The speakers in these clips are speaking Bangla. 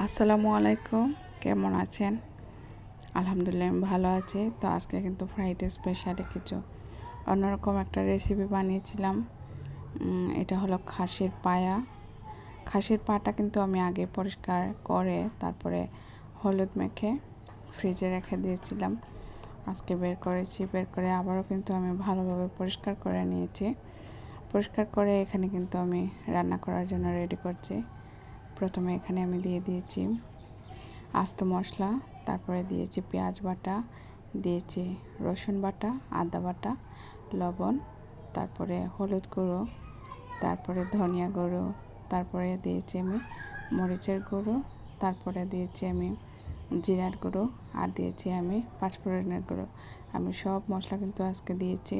আসসালামু আলাইকুম, কেমন আছেন? আলহামদুলিল্লাহ আমি ভালো আছি। তো আজকে কিন্তু ফ্রাইডে স্পেশালি কিছু অন্যরকম একটা রেসিপি বানিয়েছিলাম। এটা হলো খাসির পায়া। খাসির পাটা কিন্তু আমি আগে পরিষ্কার করে তারপরে হলুদ মেখে ফ্রিজে রেখে দিয়েছিলাম। আজকে বের করেছি, বের করে আবারও কিন্তু আমি ভালোভাবে পরিষ্কার করে নিয়েছি। পরিষ্কার করে এখানে কিন্তু আমি রান্না করার জন্য রেডি করছি। প্রথমে এখানে আমি দিয়ে দিয়েছি আস্ত মশলা, তারপরে দিয়েছি পেঁয়াজ বাটা, দিয়েছি রসুন বাটা, আদা বাটা, লবণ, তারপরে হলুদ গুঁড়ো, তারপরে ধনিয়া গুঁড়ো, তারপরে দিয়েছি আমি মরিচের গুঁড়ো, তারপরে দিয়েছি আমি জিরার গুঁড়ো, আর দিয়েছি আমি পাঁচফোড়নের গুঁড়ো। আমি সব মশলা কিন্তু আজকে দিয়েছি।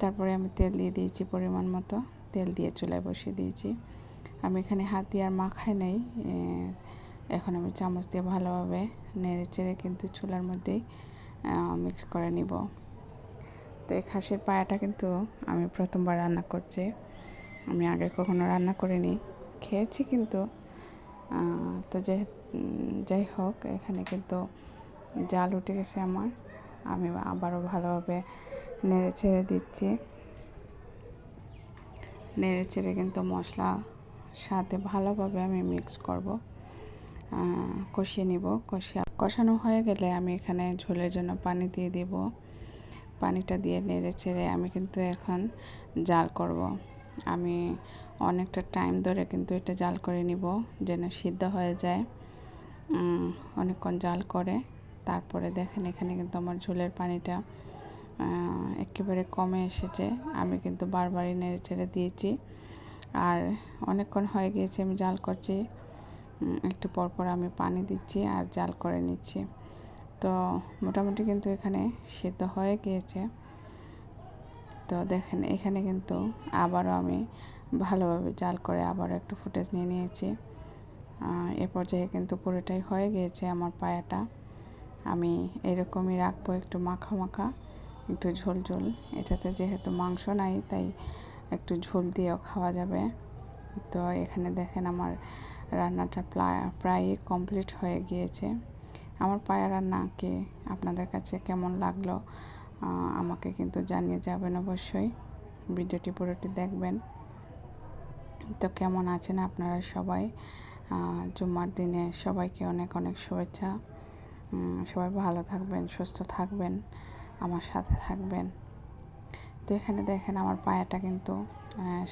তারপরে আমি তেল দিয়ে দিয়েছি পরিমাণ মতো, তেল দিয়ে চুলায় বসিয়ে দিয়েছি। আমি এখানে হাত দিয়ে আর মাখাই নেই, এখন আমি চামচ দিয়ে ভালোভাবে নেড়ে চেড়ে কিন্তু চুলার মধ্যেই মিক্স করে নিব। তো এই খাসির পায়াটা কিন্তু আমি প্রথমবার রান্না করছি, আমি আগে কখনো রান্না করিনি, খেয়েছি কিন্তু। তো যাই হোক, এখানে কিন্তু জাল উঠে গেছে আমার। আমি আবারও ভালোভাবে নেড়ে চেড়ে দিচ্ছি। নেড়ে চেড়ে কিন্তু মশলা সাথে ভালোভাবে আমি মিক্স করব, কষিয়ে নিব। কষানো হয়ে গেলে আমি এখানে ঝোলের জন্য পানি দিয়ে দেব। পানিটা দিয়ে নেড়ে চেড়ে আমি কিন্তু এখন জাল করব। আমি অনেকটা টাইম ধরে কিন্তু এটা জাল করে নিব যেন সিদ্ধ হয়ে যায়। অনেকক্ষণ জাল করে তারপরে দেখেন এখানে কিন্তু আমার ঝোলের পানিটা একেবারে কমে এসেছে। আমি কিন্তু বারবারই নেড়ে চেড়ে দিয়েছি, আর অনেকক্ষণ হয়ে গিয়েছে আমি জাল করছি। একটু পর পর আমি পানি দিচ্ছি আর জাল করে নিচ্ছি। তো মোটামুটি কিন্তু এখানে সিদ্ধ হয়ে গিয়েছে। তো দেখেন এখানে কিন্তু আবারও আমি ভালোভাবে জাল করে আবারও একটু ফুটেজ নিয়ে নিয়েছি। এ পর্যায়ে কিন্তু পুরোটাই হয়ে গিয়েছে আমার পায়াটা। আমি এরকমই রাখবো, একটু মাখা মাখা, একটু ঝোল ঝোল। এটাতে যেহেতু মাংস নাই তাই একটু ঝোল দিয়েও খাওয়া যাবে। তো এখানে দেখেন আমার রান্নাটা প্রায় কমপ্লিট হয়ে গিয়েছে। আমার পায়া রান্না কি আপনাদের কাছে কেমন লাগলো আমাকে কিন্তু জানিয়ে যাবেন অবশ্যই। ভিডিওটি পুরোটি দেখবেন। তো কেমন আছেন আপনারা সবাই? জুম্মার দিনে সবাইকে অনেক অনেক শুভেচ্ছা। সবাই ভালো থাকবেন, সুস্থ থাকবেন, আমার সাথে থাকবেন। তো এখানে দেখেন আমার পায়াটা কিন্তু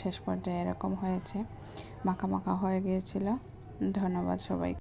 শেষ পর্যায়ে এরকম হয়েছে, মাখা মাখা হয়ে গিয়েছিল। ধন্যবাদ সবাই।